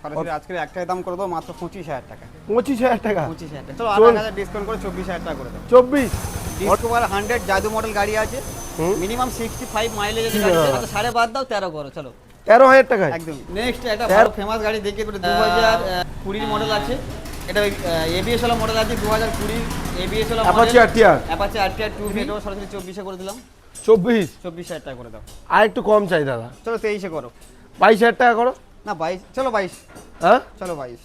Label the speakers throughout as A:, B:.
A: সরাসরি আজকে একটাই দাম করে দেবো মাত্র 25,000 টাকা।
B: 25,000 টাকা?
A: 25,000 টাকা। চলো 8,000 ডিসকাউন্ট করে 24,000 টাকা করে দেবো।
B: 24?
A: ডিসকভার 100 জাদু মডেল গাড়ি আছে, মিনিমাম 65 মাইলেজের গাড়ি আছে। তো সাড়ে বাদ দাও 13 করো চলো।
B: 13,000 টাকায়?
A: একদম। নেক্সট একটা ভালো ফেমাস গাড়ি দেখিয়ে দেবো, 2020 মডেল আছে। এটা এবিএস ওয়ালা মডেল আছে, 2020 এবিএস ওয়ালা model
B: Apache RTR.
A: Apache RTR 2 এটা সরাসরি 24 এ করে দিলাম।
B: 24,000
A: টাকা করে দাও।
B: আর একটু কম চাই দাদা।
A: চলো 23 এ করো।
B: 22,000 টাকা করো
A: না 22, চলো 22।
B: হ্যাঁ
A: চলো 22।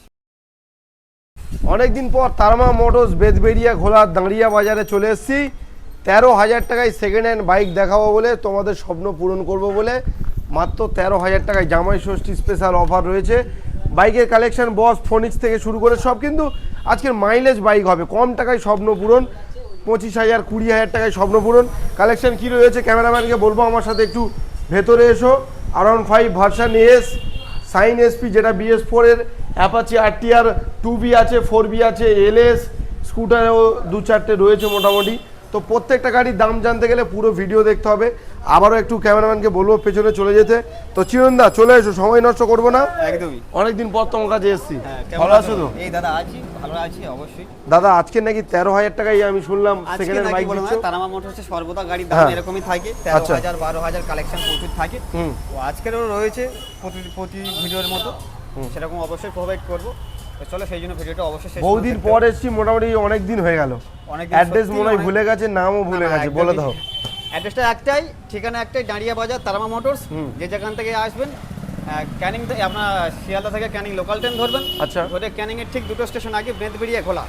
B: অনেকদিন পর তারমা মোটরস বেদবেরিয়া ঘোলা দাঁড়িয়া বাজারে চলে এসেছি। 13,000 টাকায় সেকেন্ড হ্যান্ড বাইক দেখাবো বলে, তোমাদের স্বপ্ন পূরণ করব বলে। মাত্র 13,000 টাকায় জামাই ষষ্ঠী স্পেশাল অফার রয়েছে। বাইকের কালেকশন বস ফোনিক্স থেকে শুরু করে সব কিন্তু আজকের মাইলেজ বাইক হবে, কম টাকায় স্বপ্ন পূরণ। 25,000 20,000 টাকায় স্বপ্ন পূরণ। কালেকশন কী রয়েছে ক্যামেরাম্যানকে বলবো আমার সাথে একটু ভেতরে এসো। R15 version S, sign SP যেটা BS4 এর, অ্যাপাচি আরটিআর 2B আছে, 4B আছে, এলএস স্কুটারেও 2-4টে রয়েছে মোটামুটি। তো প্রত্যেকটা গাড়ির দাম জানতে গেলে পুরো ভিডিও দেখতে হবে। আবারও একটু ক্যামেরাম্যানকে বলবো পেছনে চলে যেতে। তো চিরন্দা চলে এসো, সময় নষ্ট করবো না।
A: একদমই।
B: অনেকদিন পর তোমার কাছে এসেছি। ভালো আছো তো?
A: এই দাদা আছি, ভালো আছি অবশ্যই।
B: দাদা আজকে নাকি 13,000 টাকায় আমি শুনলাম সেকেন্ড হ্যান্ড বাইক দিচ্ছ।
A: তারামা মোটরসে সর্বদা গাড়ির দাম এরকমই থাকে, 13,000 12,000 কালেকশন প্রচুর থাকে। তো আজকেরও রয়েছে প্রতি ভিডিওর মতো, সেরকম অবশ্যই প্রোভাইড করবো। চলো সেই জন্য ভিডিওটা অবশ্যই শেষ।
B: বহুদিন পর এসেছি, মোটামুটি অনেক দিন হয়ে গেল। অ্যাড্রেস মনে হয় ভুলে গেছে, নামও ভুলে গেছে, বলে দাও।
A: অ্যাড্রেসটা একটাই, ঠিকানা একটাই, দাঁড়িয়া বাজার তারামা মোটরস। যে যেখান থেকে আসবেন, ক্যানিং থেকে আপনার শিয়ালদা থেকে ক্যানিং লোকাল ট্রেন ধরবেন।
B: আচ্ছা।
A: ধরে ক্যানিং এর ঠিক দুটো স্টেশন আগে বেদবেরিয়া ঘোলা।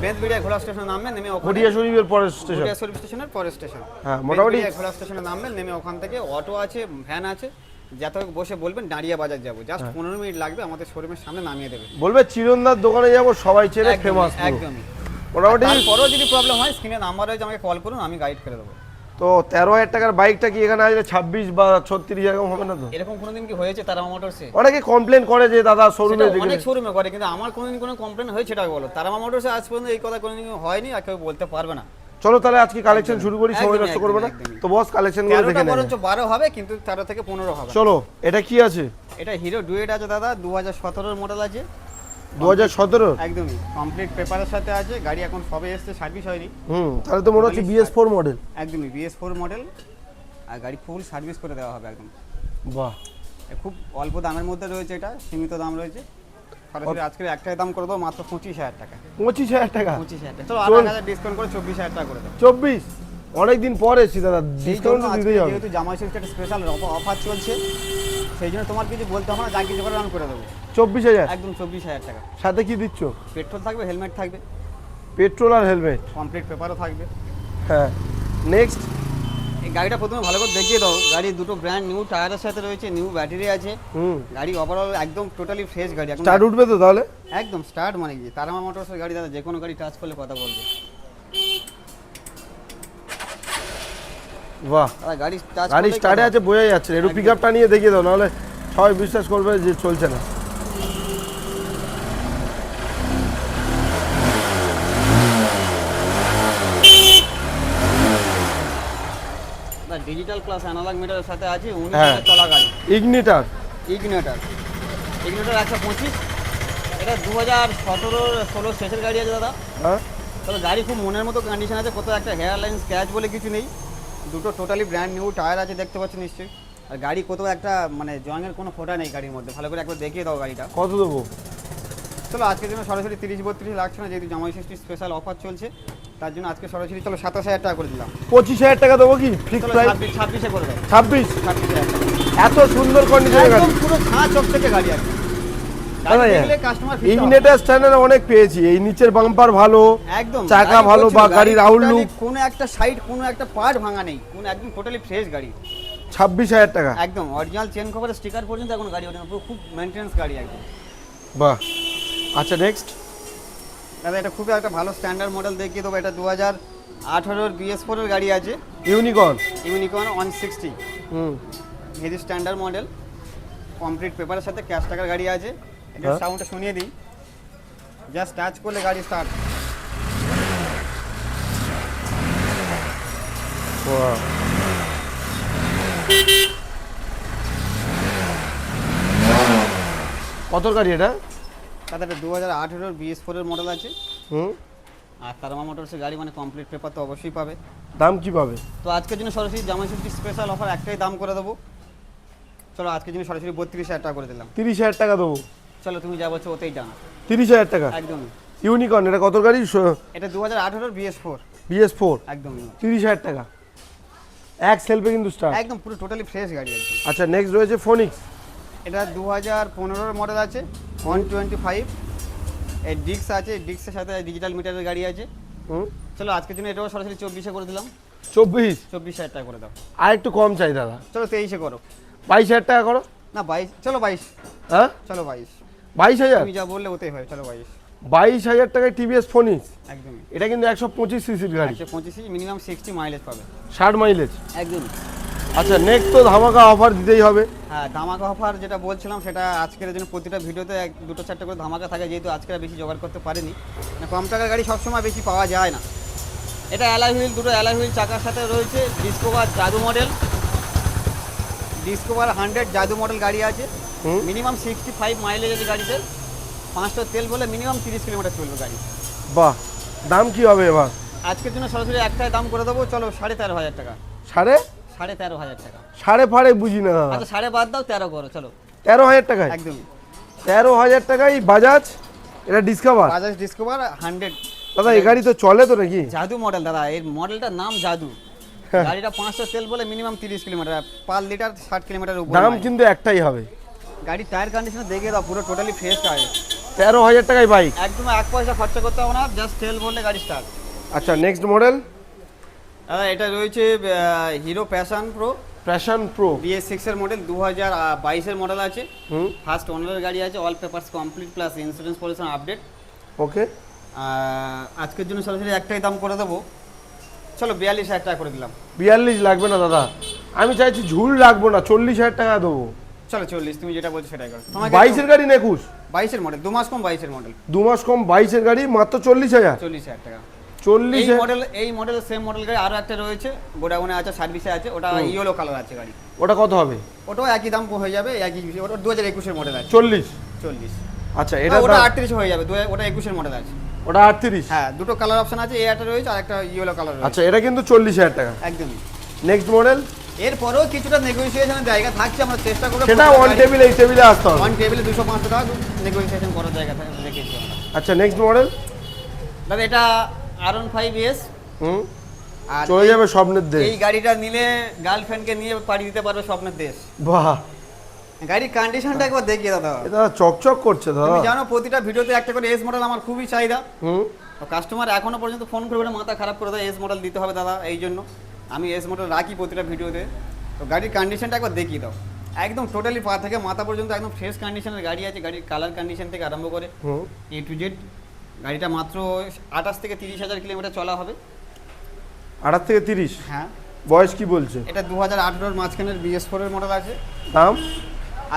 A: বেদবেরিয়া ঘোলা স্টেশনে নামবেন, নেমে
B: ঘটিয়া শরীফের পরের স্টেশন।
A: ঘটিয়া শরীফ স্টেশনের পরের স্টেশন।
B: হ্যাঁ, মোটামুটি
A: ঘোলা স্টেশনে নামবেন, নেমে ওখান থেকে অটো আছে, ভ্যান আছে, যাতে বসে বলবেন দাঁড়িয়া বাজার যাবো, জাস্ট 15 মিনিট লাগবে, আমাদের শোরুমের সামনে নামিয়ে দেবে।
B: বলবে চিরন্দার দোকানে যাবো, সবাই চেনে, ফেমাস
A: একদমই।
B: মোটামুটি
A: তারপরেও যদি প্রবলেম হয় স্ক্রিনে নাম্বার রয়েছে, আমাকে কল করুন, আমি গাইড করে দেবো।
B: তো 13,000 টাকার বাইকটা কি এখানে আসলে 26 বা 36 এরকম হবে না তো?
A: এরকম কোনোদিন কি হয়েছে তারামা মোটরসে?
B: অনেকে কমপ্লেন করে যে দাদা শোরুমে
A: অনেক শোরুমে করে, কিন্তু আমার কোনোদিন কোনো কমপ্লেন হয়েছে সেটা বলো। তারামা মোটরসে আজ পর্যন্ত এই কথা কোনোদিন হয়নি, আর কেউ বলতে পারবে না।
B: চলো তাহলে আজকে কালেকশন শুরু করি, সময় নষ্ট করবো না। তো বস কালেকশন গুলো দেখে নেন।
A: বরঞ্চ 12 হবে, কিন্তু 13 থেকে 15 হবে।
B: চলো, এটা কি আছে?
A: এটা হিরো ডুয়েট আছে দাদা, 2017 এর মডেল আছে।
B: 2017?
A: একদমই কমপ্লিট পেপারের সাথে আছে। গাড়ি এখন সবে এসেছে, সার্ভিস হয়নি।
B: তাহলে তো মনে হচ্ছে BS4 মডেল।
A: একদমই BS4 মডেল, আর গাড়ি ফুল সার্ভিস করে দেওয়া হবে একদম।
B: বাহ,
A: খুব অল্প দামের মধ্যে রয়েছে, এটা সীমিত দাম রয়েছে। সরাসরি আজকে একটাই দাম করে দেবো মাত্র 25,000 টাকা।
B: 25,000 টাকা?
A: 25,000 টাকা। চলো 8,000 ডিসকাউন্ট করে 24,000 টাকা করে দেবো।
B: 24? অনেকদিন পর এসেছি দাদা, ডিসকাউন্ট তো দিতেই হবে।
A: যেহেতু জামাই ষষ্ঠীর একটা স্পেশাল অফার চলছে, সেই জন্য তোমার কিছু বলতে হবে না, যা কিছু করে আমি করে দেবো।
B: 24,000?
A: একদম 24,000 টাকা।
B: সাথে কি দিচ্ছ?
A: পেট্রোল থাকবে, হেলমেট থাকবে।
B: পেট্রোল আর হেলমেট?
A: কমপ্লিট পেপারও থাকবে।
B: হ্যাঁ। নেক্সট,
A: এই গাড়িটা প্রথমে ভালো করে দেখিয়ে দাও। গাড়ি দুটো ব্র্যান্ড নিউ টায়ারের সাথে রয়েছে, নিউ ব্যাটারি আছে। গাড়ি ওভারঅল একদম টোটালি ফ্রেশ গাড়ি।
B: স্টার্ট উঠবে তো তাহলে?
A: একদম স্টার্ট মানে কি, তারামা মোটরসের গাড়ি দাদা, যে কোনো গাড়ি টাচ করলে কথা বলবে।
B: বাহ,
A: গাড়ি
B: স্টার্টে আছে, বোঝা যাচ্ছে। একটু পিকআপটা নিয়ে দেখিয়ে দাও, নাহলে সবাই বিশ্বাস করবে যে চলছে না।
A: ডিজিটাল প্লাস অ্যানালগ মিটারের সাথে আছে, 19 চলা গাড়ি।
B: ইগনিটার
A: 125। এটা 2017-16 শেষের গাড়ি আছে দাদা।
B: হ্যাঁ,
A: তবে গাড়ি খুব মনের মতো কন্ডিশন আছে, কোথাও একটা হেয়ার লাইন স্ক্র্যাচ বলে কিছু নেই। দুটো টোটালি ব্র্যান্ড নিউ টায়ার আছে, দেখতে পাচ্ছেন নিশ্চয়ই। আর গাড়ি কোথাও একটা মানে জংয়ের কোনো ফোঁটা নেই গাড়ির মধ্যে। ভালো করে একবার দেখিয়ে দাও গাড়িটা।
B: কত দেবো?
A: চলো আজকের জন্য সরাসরি 30-32 লাগছে না, যেহেতু জামাই ষষ্ঠী স্পেশাল অফার চলছে, তার জন্য আজকে সরাসরি চলো 27,000 টাকা করে দিলাম।
B: 25,000 টাকা দেবো কি ফিক্স প্রাইস?
A: 26 করে দাও।
B: 26,000 এত সুন্দর কন্ডিশনের গাড়ি,
A: পুরো ছাঁ চকচকে গাড়ি আছে।
B: ইগনিটার স্ট্যান্ডার্ড অনেক পেয়েছি। এই নিচের বাম্পার ভালো,
A: একদম
B: চাকা ভালো, বা গাড়ির আউটলুক,
A: কোনো একটা সাইড, কোনো একটা পার্ট ভাঙা নেই, কোনো একদম টোটালি ফ্রেশ গাড়ি।
B: 26,000 টাকা
A: একদম অরিজিনাল চেন কভারের স্টিকার পর্যন্ত এখন গাড়ি ওঠে না, খুব মেইনটেনেন্স গাড়ি একদম।
B: বাহ, আচ্ছা নেক্সট
A: দাদা এটা খুবই একটা ভালো স্ট্যান্ডার্ড মডেল দেখিয়ে দেবো। এটা 2018 BS4 এর গাড়ি আছে,
B: unicorn
A: 160। Heavy standard model, complete পেপারের সাথে, ক্যাশ টাকার গাড়ি আছে। এটা সাউন্ডটা শুনিয়ে দিই, জাস্ট টাচ করলে গাড়ি স্টার্ট।
B: কত গাড়ি এটা?
A: তাদের 2018 BS4 এর মডেল আছে।
B: হুম।
A: আর তারমা মোটরসের গাড়ি মানে কমপ্লিট পেপার তো অবশ্যই পাবে।
B: দাম কি পাবে?
A: তো আজকের জন্য সরাসরি জামাই ষষ্ঠী স্পেশাল অফার একটাই দাম করে দেবো। চলো আজকের জন্য সরাসরি 32,000 টাকা করে দিলাম।
B: 30,000 টাকা দেবো।
A: চলো তুমি যা বলছো ওতেই জানা।
B: 30,000 টাকা
A: একদম।
B: ইউনিকর্ন, এটা কত গাড়ি?
A: এটা 2018 BS4।
B: BS4
A: একদম
B: 30,000 টাকা, এক সেলফে কিন্তু স্টার্ট।
A: একদম পুরো টোটালি ফ্রেশ গাড়ি একদম।
B: আচ্ছা নেক্সট রয়েছে ফোনিক্স।
A: এটা 2015 এর মডেল আছে, 125। এই ডিক্স আছে, ডিক্সের সাথে ডিজিটাল মিটারের গাড়ি আছে।
B: হুম।
A: চলো আজকের জন্য এটাও সরাসরি 24-এ করে দিলাম।
B: 24,000
A: টাকা করে দাও।
B: আর একটু কম চাই দাদা।
A: চলো 23-এ করো।
B: 22,000 টাকা করো।
A: না 22, চলো 22।
B: হ্যাঁ
A: চলো 22।
B: 22,000?
A: তুমি যা বললে ওতেই হয়, চলো 22।
B: 22,000 টাকায় টিভিএস ফোনিক্স।
A: একদমই।
B: এটা কিন্তু 125 সিসির গাড়ি,
A: 125 মিনিমাম 60 মাইলেজ পাবে।
B: 60 মাইলেজ।
A: একদম।
B: আচ্ছা নেক্সট তো ধামাকা অফার দিতেই হবে।
A: হ্যাঁ ধামাকা অফার যেটা বলছিলাম সেটা আজকের জন্য প্রতিটা ভিডিওতে দুটো চারটে করে ধামাকা থাকে, যেহেতু আজকে আর বেশি জোগাড় করতে পারিনি। মানে কম টাকার গাড়ি সবসময় বেশি পাওয়া যায় না। এটা অ্যালয় হুইল, দুটো অ্যালয় হুইল চাকার সাথে রয়েছে। ডিসকভার জাদু মডেল, ডিসকভার 100 জাদু মডেল গাড়ি আছে। মিনিমাম 65 মাইলেজ আছে গাড়িতে। 500 তেল বলে মিনিমাম 30 কিলোমিটার চলবে গাড়ি।
B: বাহ, দাম কি হবে এবার?
A: আজকের জন্য সরাসরি একটাই দাম করে দেবো, চলো 13,500 টাকা।
B: সাড়ে
A: 13,500 টাকা।
B: সাড়ে ফাড়ে বুঝি না দাদা।
A: আচ্ছা সাড়ে বাদ দাও, 13 করো চলো।
B: 13,000 টাকায়?
A: একদমই।
B: 13,000 টাকায় বাজাজ এটা ডিসকভার।
A: বাজাজ ডিসকভার 100।
B: দাদা এই গাড়ি তো চলে তো নাকি?
A: জাদু মডেল দাদা, এর মডেলটার নাম জাদু। গাড়িটা 500 তেল বলে minimum 30 kilometre, per litre 60 kilometre উপর।
B: দাম কিন্তু একটাই হবে।
A: গাড়ি টায়ার কন্ডিশন দেখে দাও, পুরো টোটালি ফ্রেশ টায়ার।
B: 13,000 টাকায় বাইক।
A: একদম 1 পয়সা খরচা করতে হবে না, জাস্ট তেল ভরলে গাড়ি স্টার্ট।
B: আচ্ছা নেক্সট মডেল।
A: দাদা এটা রয়েছে hero passion pro.
B: Passion pro
A: BS6 এর মডেল, 2022 এর মডেল আছে।
B: হুম।
A: ফার্স্ট ওনারের গাড়ি আছে, all papers complete plus insurance pollution update.
B: Okay.
A: আজকের জন্য সরাসরি একটাই দাম করে দেবো, চলো 42,000 টাকা করে দিলাম।
B: 42 লাগবে না দাদা, আমি চাইছি ঝুল রাখবো না, 40,000 টাকা দেবো।
A: চলো 40, তুমি যেটা বলছো সেটাই করো।
B: 22 এর গাড়ি না 21?
A: 22 এর মডেল, 2 মাস কম 22 এর মডেল।
B: 2 মাস কম 22 এর গাড়ি মাত্র 40,000।
A: 40,000 টাকা।
B: 40,000?
A: এই মডেল সেম মডেল গাড়ি আরো একটা রয়েছে, গোডাউনে আছে, সার্ভিসে আছে। ওটা ইয়েলো কালার আছে গাড়ি।
B: ওটা কত হবে?
A: ওটাও একই দাম হয়ে যাবে, একই বিষয়। ওটা 2021 এর মডেল আছে।
B: 40?
A: 40।
B: আচ্ছা এটা
A: ওটা 38 হয়ে যাবে, ওটা 21 এর মডেল আছে।
B: ওটা 38?
A: হ্যাঁ দুটো কালার অপশন আছে, এই একটা রয়েছে আর একটা ইয়েলো কালার রয়েছে।
B: আচ্ছা এটা কিন্তু 40,000 টাকা।
A: একদমই।
B: Next model.
A: এরপরেও কিছুটা নেগোসিয়েশনের জায়গা থাকছে, আমরা চেষ্টা করব।
B: সেটা অন টেবিলে, এই টেবিলে আসতে হবে।
A: অন টেবিলে 200-500 টাকা নেগোসিয়েশন করার জায়গা রেখেছি আমরা।
B: আচ্ছা নেক্সট মডেল।
A: দাদা এটা R15S।
B: হুম।
A: আর
B: চলে যাবে স্বপ্নের দেশ।
A: এই গাড়িটা নিলে গার্লফ্রেন্ডকে নিয়ে পাড়ি দিতে পারবে স্বপ্নের দেশ।
B: বাহ,
A: গাড়ির কন্ডিশনটা একবার দেখিয়ে দাদা।
B: এটা চকচক করছে দাদা।
A: তুমি জানো প্রতিটা ভিডিওতে একটা করে এস মডেল আমার খুবই চাহিদা।
B: হুম।
A: তো কাস্টমার এখনো পর্যন্ত ফোন করে মাথা খারাপ করে দেয়, এস মডেল দিতে হবে দাদা। এই জন্য আমি এস মডেল রাখি প্রতিটা ভিডিওতে। তো গাড়ির কন্ডিশনটা একবার দেখিয়ে দাও, একদম টোটালি পা থেকে মাথা পর্যন্ত একদম ফ্রেশ কন্ডিশনের গাড়ি আছে। গাড়ির কালার কন্ডিশন থেকে আরম্ভ করে A to Z। গাড়িটা মাত্র 28 থেকে 30,000 কিলোমিটার চলা হবে।
B: 28 থেকে 30?
A: হ্যাঁ।
B: বয়স কি বলছে?
A: এটা 2018 মাঝখানের BS4 এর মডেল আছে।
B: দাম?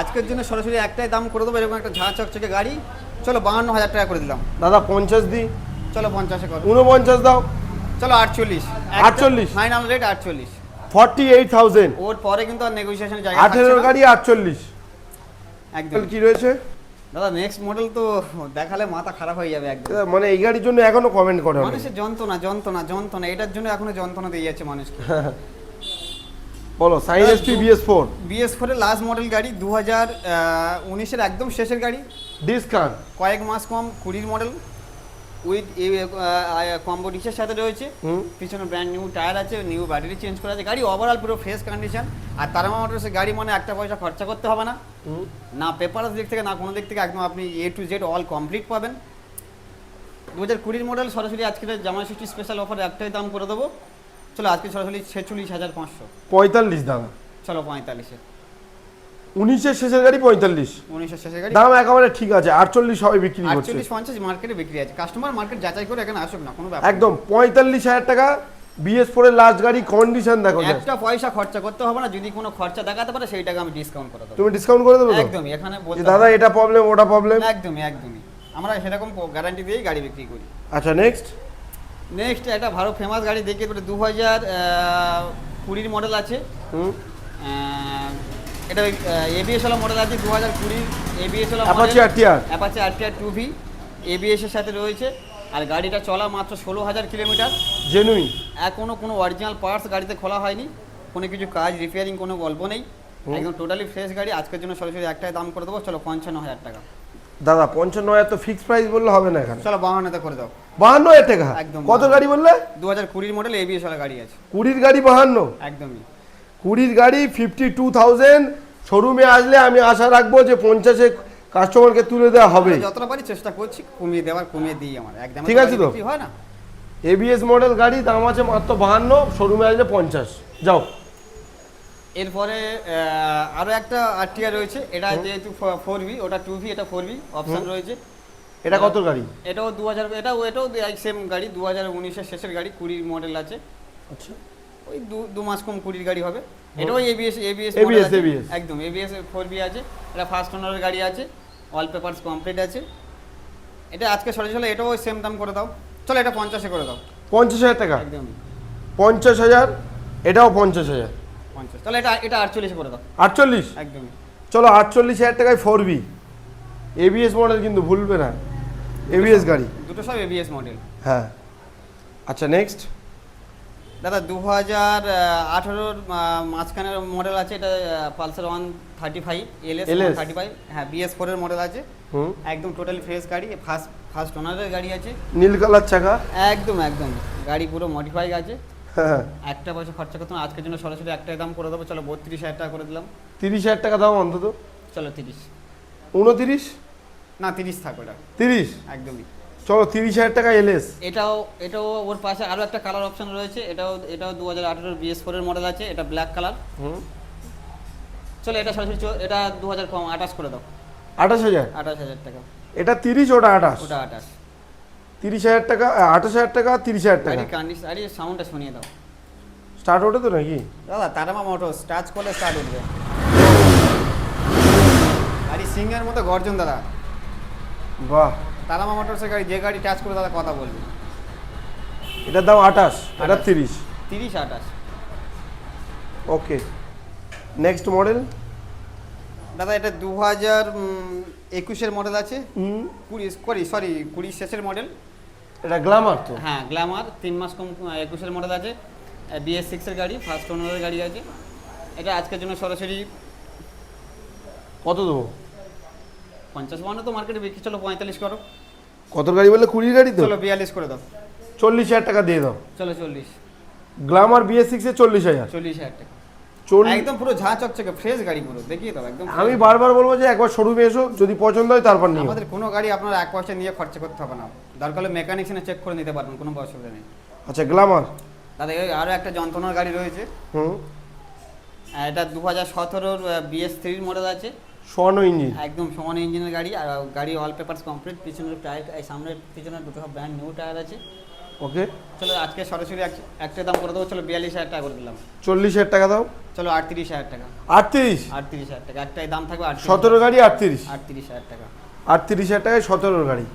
A: আজকের জন্য সরাসরি একটাই দাম করে দেবো, এরকম একটা ঝাঁ চকচকে গাড়ি। চলো 52,000 টাকা করে দিলাম।
B: দাদা 50 দি?
A: চলো 50-এ করো।
B: 49 দাও।
A: চলো 48।
B: 48?
A: Final rate 48।
B: 48,000।
A: ওর পরে কিন্তু আর নেগোসিয়েশন জায়গা
B: 18 গাড়ি 48।
A: একদম।
B: কি রয়েছে
A: দাদা নেক্সট মডেল তো দেখালে মাথা খারাপ হয়ে যাবে একদম।
B: মানে এই গাড়ির জন্য এখনো কমেন্ট করে
A: মানুষের যন্ত্রণা এটার জন্য এখনো যন্ত্রণা দিয়ে যাচ্ছে মানুষকে।
B: বলো সাইন এসপি BS4।
A: BS4 এর লাস্ট মডেল গাড়ি, 2019 এর একদম শেষের গাড়ি।
B: ডিসকাউন্ট
A: কয়েক মাস কম, 20 মডেল উইথ কম্বো ডিশের সাথে রয়েছে। পিছনে ব্র্যান্ড নিউ টায়ার আছে, নিউ ব্যাটারি চেঞ্জ করা আছে। গাড়ি ওভারঅল পুরো ফ্রেশ কন্ডিশন। আর তারমা মোটরসের গাড়ি মানে একটা পয়সা খরচা করতে হবে না, না পেপারস দিক থেকে না কোনো দিক থেকে, একদম আপনি A to Z all complete পাবেন। 2020 মডেল সরাসরি আজকের জামাই ষষ্ঠী স্পেশাল অফার একটাই দাম করে দেবো। চলো আজকে সরাসরি 46,500।
B: 45 দাদা।
A: চলো 45-এ।
B: 19 এর শেষের গাড়ি 45।
A: 19-এর শেষের গাড়ি
B: দাম একেবারে ঠিক আছে। 48 সবাই বিক্রি করছে।
A: 48-50 মার্কেটে বিক্রি আছে। কাস্টমার মার্কেট যাচাই করে এখানে আসুক না, কোনো ব্যাপার
B: একদম 45,000 টাকা BS4 এর লাস্ট গাড়ি। কন্ডিশন দেখো,
A: একটা পয়সা খরচা করতে হবে না। যদি কোনো খরচা দেখাতে পারে সেই টাকা আমি ডিসকাউন্ট করে দেবো।
B: তুমি ডিসকাউন্ট করে দেবে তো?
A: একদমই। এখানে বলতে
B: দাদা এটা প্রবলেম ওটা প্রবলেম?
A: একদমই আমরা সেরকম গ্যারান্টি দিয়েই গাড়ি বিক্রি করি।
B: আচ্ছা নেক্সট
A: একটা ভালো ফেমাস গাড়ি দেখিয়ে 2020 মডেল আছে। এটা এবিএস ওয়ালা মডেল আছে 2020 এবিএস ওয়ালা
B: Apache RTR
A: Apache RTR 2V ABS এর সাথে রয়েছে। আর গাড়িটা চলা মাত্র 16,000 কিলোমিটার।
B: জেনুইন,
A: এখনো কোনো অরিজিনাল পার্টস গাড়িতে খোলা হয়নি, কোনো কিছু কাজ রিপেয়ারিং কোনো গল্প নেই, একদম টোটালি ফ্রেশ গাড়ি। আজকের জন্য সরাসরি একটাই দাম করে দেবো, চলো 55,000 টাকা।
B: দাদা 55,000 তো ফিক্স প্রাইস বললে হবে না এখানে।
A: চলো 52তে করে দাও।
B: 52,000 টাকা?
A: একদম।
B: কত গাড়ি বললে?
A: 2020 মডেল এবিএস ওয়ালা গাড়ি আছে।
B: 20 গাড়ি 52?
A: একদমই
B: 20 গাড়ি 52,000। শোরুমে আসলে আমি আশা রাখবো যে 50-এ কাস্টমারকে তুলে দেওয়া হবে।
A: যতটা পারি চেষ্টা করছি কমিয়ে দেওয়ার, কমিয়ে দিই আমার একদম।
B: ঠিক আছে তো?
A: হয় না,
B: এবিএস মডেল গাড়ি দাম আছে মাত্র 52, শোরুমে আসলে 50। যাও।
A: এরপরে আরো একটা আরটিআর রয়েছে, এটা যেহেতু 4V, ওটা 2V, এটা 4V অপশন রয়েছে।
B: এটা কত গাড়ি?
A: এটাও 2000, এটাও সেম গাড়ি, 2019-এর শেষের গাড়ি, 20 মডেল আছে।
B: আচ্ছা,
A: ওই দু মাস কম 20 গাড়ি হবে। এটাও এবিএস একদম এবিএস 4V আছে। এটা ফার্স্ট ওনারের গাড়ি আছে, অল পেপারস কমপ্লিট আছে। এটা আজকে সরাসরি এটাও সেম দাম করে দাও, চলো এটা 50-এ করে দাও।
B: 50,000 টাকা?
A: একদম
B: 50,000। এটাও 50,000।
A: 50, তাহলে এটা 48-এ করে দাও।
B: 48?
A: একদমই।
B: চলো 48,000 টাকায় 4V এবিএস মডেল, কিন্তু ভুলবে না এবিএস গাড়ি,
A: দুটো সব এবিএস মডেল।
B: হ্যাঁ। আচ্ছা নেক্সট
A: দাদা 2018-র মাঝখানের মডেল আছে, এটা পালসার 135 এলএস 135, হ্যাঁ BS4 এর মডেল আছে। একদম টোটালি ফ্রেশ গাড়ি, ফার্স্ট ওনারের গাড়ি আছে,
B: নীল কালার চাকা,
A: একদম গাড়ি পুরো মডিফাই আছে।
B: হ্যাঁ।
A: একটা পয়সা খরচা করতে না, আজকের জন্য সরাসরি একটাই দাম করে দেবো, চলো 32,000 টাকা করে দিলাম।
B: 30,000 টাকা দাম অন্তত।
A: চলো 30,
B: 29
A: না 30 থাকো, এটা
B: 30
A: একদমই।
B: চলো 30,000 টাকা এলএস।
A: এটাও ওর পাশে আরো একটা কালার অপশন রয়েছে, এটাও 2018-এর BS4 এর মডেল আছে, এটা ব্ল্যাক কালার। চলো এটা সরাসরি এটা 2000 কম 28 করে দাও।
B: 28,000
A: টাকা।
B: এটা 30, ওটা 28।
A: ওটা 28।
B: 30,000 টাকা, 28,000 টাকা, 30,000 টাকা।
A: আরে সাউন্ডটা শুনিয়ে দাও।
B: স্টার্ট ওঠে তো নাকি
A: দাদা? তারামা মোটরস, টাচ করলে স্টার্ট উঠবে। গাড়ি সিঙ্গের মতো গর্জন দাদা।
B: বাহ।
A: তারামা মোটরসের গাড়ি, যে গাড়ি টাচ করে দাদা কথা বলবে।
B: এটার দাম 28, এটা 30।
A: 30-28।
B: Okay next model.
A: দাদা এটা 2021-এর মডেল আছে, 20 শেষের মডেল।
B: এটা গ্ল্যামার তো?
A: হ্যাঁ গ্ল্যামার, 3 মাস কম 21-এর মডেল আছে, BS6 এর গাড়ি, ফার্স্ট ওনারের গাড়ি আছে। এটা আজকের জন্য সরাসরি
B: কত দেবো?
A: 50-52 তো মার্কেটে বিক্রি, চলো 45 করো।
B: কত গাড়ি বললে? 20 গাড়ি তো?
A: চলো 42 করে দাও।
B: 40,000 টাকা দিয়ে দাও।
A: চলো 40,
B: গ্ল্যামার BS6 এ 40,000।
A: 40,000 টাকা।
B: 40
A: একদম পুরো ঝাঁ চকচকে ফ্রেশ গাড়ি, পুরো দেখিয়ে দাও একদম।
B: আমি বারবার বলবো যে একবার শোরুমে এসো, যদি পছন্দ হয় তারপর নিও।
A: আমাদের কোনো গাড়ি আপনার 1 পয়সা নিয়ে খরচা করতে হবে না, দরকার হলে মেকানিক এনে চেক করে নিতে পারবেন, কোনো অসুবিধা নেই।
B: আচ্ছা গ্ল্যামার।
A: দাদা আরও একটা যন্ত্রণার গাড়ি রয়েছে, এটা 2017-র BS3 মডেল আছে,
B: স্বর্ণ ইঞ্জিন,
A: একদম সমান ইঞ্জিনের গাড়ি। আর গাড়ি অল পেপারস কমপ্লিট, পিছনের টায়ার, সামনের পিছনের দুটো সব ব্র্যান্ড নিউ টায়ার আছে।
B: ওকে
A: চলো আজকে সরাসরি একটা দাম করে দেবো, চলো 42,000 টাকা করে দিলাম।
B: 40,000 টাকা দাও।
A: চলো 38,000 টাকা।
B: 38,000
A: টাকা, একটাই দাম থাকবে
B: 17 গাড়ি 38,000
A: টাকা।
B: 38,000 টাকায় 17 গাড়ি।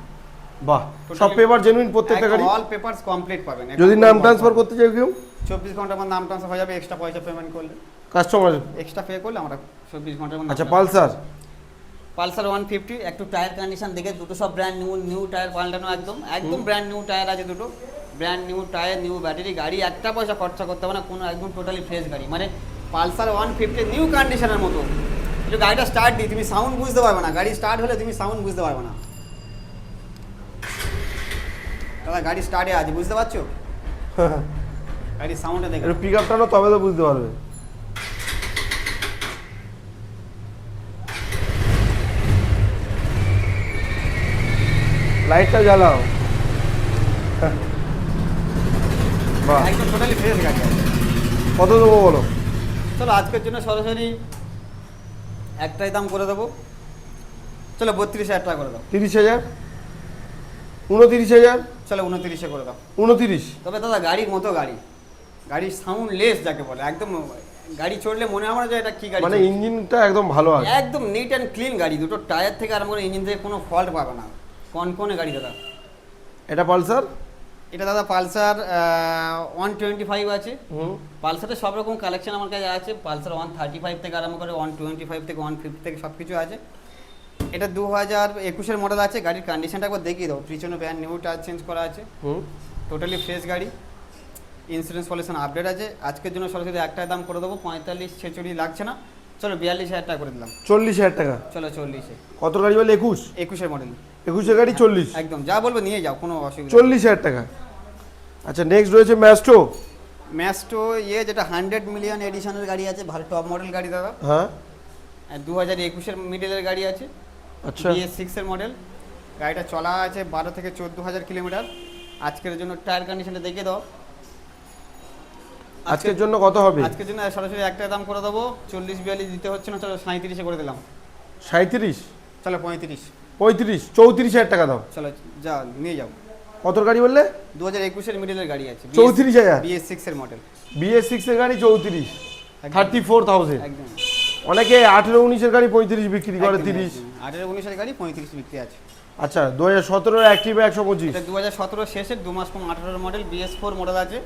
B: বাহ, সব পেপার জেনুইন প্রত্যেকটা গাড়ি,
A: অল পেপারস কমপ্লিট পাবেন।
B: যদি নাম ট্রান্সফার করতে চাই কেউ
A: 24 ঘন্টার মধ্যে নাম ট্রান্সফার হয়ে যাবে, এক্সট্রা পয়সা পেমেন্ট করলে,
B: কাস্টমার
A: এক্সট্রা পে করলে আমরা 24 ঘন্টার মধ্যে।
B: আচ্ছা পালসার
A: 150, একটু টায়ার কন্ডিশন দেখে, দুটো সব ব্র্যান্ড নিউ টায়ার পাল্টানো, একদম ব্র্যান্ড নিউ টায়ার আছে, দুটো brand new tyre, new battery, গাড়ি একটা পয়সা খরচা করতে হবে না কোনো, একদম টোটালি ফ্রেশ গাড়ি, মানে পালসার 150 নিউ কন্ডিশনের মতো। একটু গাড়িটা স্টার্ট দিই, তুমি সাউন্ড বুঝতে পারবে না, গাড়ি স্টার্ট হলে তুমি সাউন্ড বুঝতে পারবে না। দাদা গাড়ি স্টার্টে আছে, বুঝতে পারছো? গাড়ির সাউন্ডে দেখে
B: একটু পিক আপটা না, তবে তো বুঝতে পারবে। লাইটটা জ্বালাও। বাহ,
A: একদম টোটালি ফ্রেশ গাড়ি আছে।
B: কত দেবো বলো?
A: চলো আজকের জন্য সরাসরি একটাই দাম করে দেবো, চলো 32,000 টাকা করে দাও।
B: 30,000, 29,000,
A: চলো 29-এ করে দাও।
B: 29।
A: তবে দাদা গাড়ির মতো গাড়ি, গাড়ির সাউন্ড লেস যাকে বলে, একদম গাড়ি চড়লে মনে হয় না যে এটা কি গাড়ি,
B: মানে ইঞ্জিনটা একদম ভালো আছে,
A: একদম নিট অ্যান্ড ক্লিন গাড়ি, দুটো টায়ার থেকে আরম্ভ করে ইঞ্জিন থেকে কোনো ফল্ট পাবে না, কনকনে গাড়ি দাদা।
B: এটা পালসার
A: এটা দাদা পালসার 125 আছে। পালসারের সব রকম কালেকশন আমার কাছে আছে। পালসার 135 থেকে আরম্ভ করে 125 থেকে 150 থেকে সব কিছু আছে। এটা 2021-এর মডেল আছে। গাড়ির কন্ডিশনটা একবার দেখিয়ে দাও। পিছনে ব্যান্ড নিউ টায়ার চেঞ্জ করা আছে, টোটালি ফ্রেশ গাড়ি। ইন্স্যুরেন্স পলিউশন আপডেট আছে। আজকের জন্য সরাসরি একটাই দাম করে দেবো, 45-46 লাগছে না, চলো 42,000 টাকা করে দিলাম।
B: 40,000 টাকা?
A: চলো 40-এ।
B: কত গাড়ি বলে?
A: 21-এর মডেল।
B: 21-এর গাড়ি 40?
A: একদম, যা বলবে নিয়ে যাও, কোনো অসুবিধা
B: 40,000 টাকা। আচ্ছা, নেক্সট রয়েছে ম্যাস্টো।
A: ম্যাস্টো যেটা 100 মিলিয়ন এডিশনের গাড়ি আছে, ভালো টপ মডেল গাড়ি দাদা।
B: হ্যাঁ,
A: 2021-এর মিডলের গাড়ি আছে।
B: আচ্ছা,
A: BS6-এর মডেল। গাড়িটা চলা আছে 12 থেকে 14,000 কিলোমিটার। আজকের জন্য টায়ার কন্ডিশনটা দেখে দাও।
B: আজকের জন্য কত হবে?
A: আজকের জন্য সরাসরি একটা দাম করে দেবো, 40-42 দিতে হচ্ছে না, চলো 37-এ করে দিলাম।
B: 37?
A: চলো 35।
B: 35? 34,000 টাকা দাও।
A: চলো যা নিয়ে যাও।
B: কত গাড়ি বললে?
A: 2021-এর মিডলের গাড়ি আছে,
B: 34,000?
A: BS6-এর মডেল।
B: BS6-এর গাড়ি 34? 34,000?
A: একদম।
B: অনেকে 18-19-এর গাড়ি 35 বিক্রি করে, 30।
A: 18-19-এর গাড়ি 35 বিক্রি আছে।
B: আচ্ছা, 2017-এর অ্যাক্টিভা 125?
A: এটা 2017 শেষের 2 মাস কম 18-এর মডেল, BS4 মডেল আছে।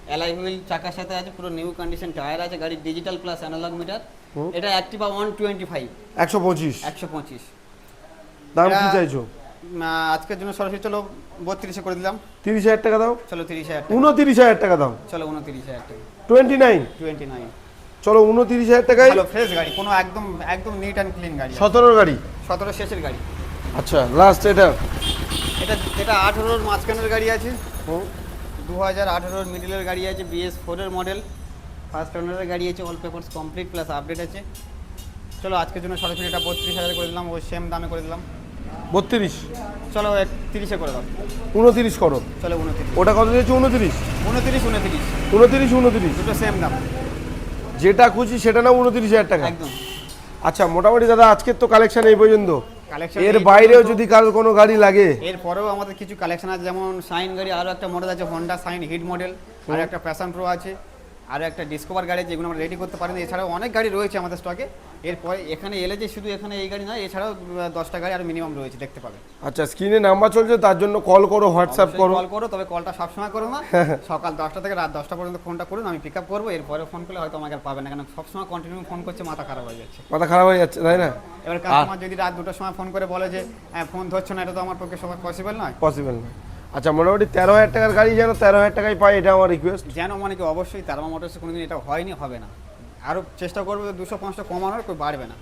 A: অ্যালয় হুইল চাকার সাথে আছে, পুরো নিউ কন্ডিশন টায়ার আছে, গাড়ি ডিজিটাল প্লাস অ্যানালগ মিটার। এটা অ্যাক্টিভা 125।
B: 125? দাম কি চাইছো?
A: আজকের জন্য সরাসরি চলো 32-এ করে দিলাম।
B: 30,000 টাকা দাও।
A: চলো 30,000 টাকা।
B: 29,000 টাকা দাও।
A: চলো 29,000 টাকা।
B: 29? চলো 29,000 টাকায়।
A: ভালো ফ্রেশ গাড়ি, কোনো একদম একদম নিট অ্যান্ড ক্লিন গাড়ি।
B: 17-র গাড়ি?
A: 17 শেষের গাড়ি।
B: আচ্ছা, লাস্ট এটা?
A: এটা 18-র মাঝখানের গাড়ি আছে। 2018-র মিডলের গাড়ি আছে, BS4-এর মডেল, ফার্স্ট ওনারের গাড়ি আছে, all papers complete plus update আছে। চলো আজকের জন্য সরাসরি এটা 32,000 করে দিলাম, ওই সেম দামে করে দিলাম।
B: 32?
A: চলো 30-এ করে দাও।
B: 29 করো।
A: চলো 29।
B: ওটা কত দিয়েছো? 29?
A: 29 দুটো সেম দাম।
B: যেটা খুশি সেটা না, 29,000 টাকা?
A: একদম।
B: আচ্ছা, মোটামুটি দাদা আজকের তো কালেকশন এই পর্যন্ত।
A: কালেকশন
B: এর বাইরেও যদি কারোর কোনো গাড়ি লাগে?
A: এরপরেও আমাদের কিছু কালেকশন আছে, যেমন শাইন গাড়ি, আরও একটা মডেল আছে হন্ডা শাইন হিট মডেল, আর একটা প্যাশন প্রো আছে, আর একটা ডিসকভার গাড়ি, যেগুলো আমরা রেডি করতে পারিনি। এছাড়াও অনেক গাড়ি রয়েছে আমাদের স্টকে। এরপরে এখানে এলে যে শুধু এখানে এই গাড়ি নয়, এছাড়াও 10টা গাড়ি আর মিনিমাম রয়েছে, দেখতে পাবে।
B: আচ্ছা, স্ক্রিনে নাম্বার চলছে, তার জন্য কল করো, হোয়াটসঅ্যাপ করো।
A: কল করো, তবে কলটা সবসময় করো না। সকাল 10টা থেকে রাত 10টা পর্যন্ত ফোনটা করুন, আমি পিক আপ করবো। এরপরে ফোন করলে হয়তো আমাকে আর পাবে না, কারণ সবসময় কন্টিনিউ ফোন করছে, মাথা খারাপ হয়ে যাচ্ছে।
B: মাথা খারাপ হয়ে যাচ্ছে, তাই না?
A: এবার কাস্টমার যদি রাত 2টার সময় ফোন করে বলে যে ফোন ধরছো না, এটা তো আমার পক্ষে সবার পসিবল নয়।
B: পসিবল না। আচ্ছা, মোটামুটি 13,000 টাকার গাড়ি যেন 13,000 টাকায় পাই, এটা আমার রিকোয়েস্ট।
A: যেন মানে কি, অবশ্যই তারমা মোটরসে কোনোদিন এটা হয়নি, হবে না। আরও চেষ্টা করবো 200-500 কমানোর, কেউ বাড়বে না।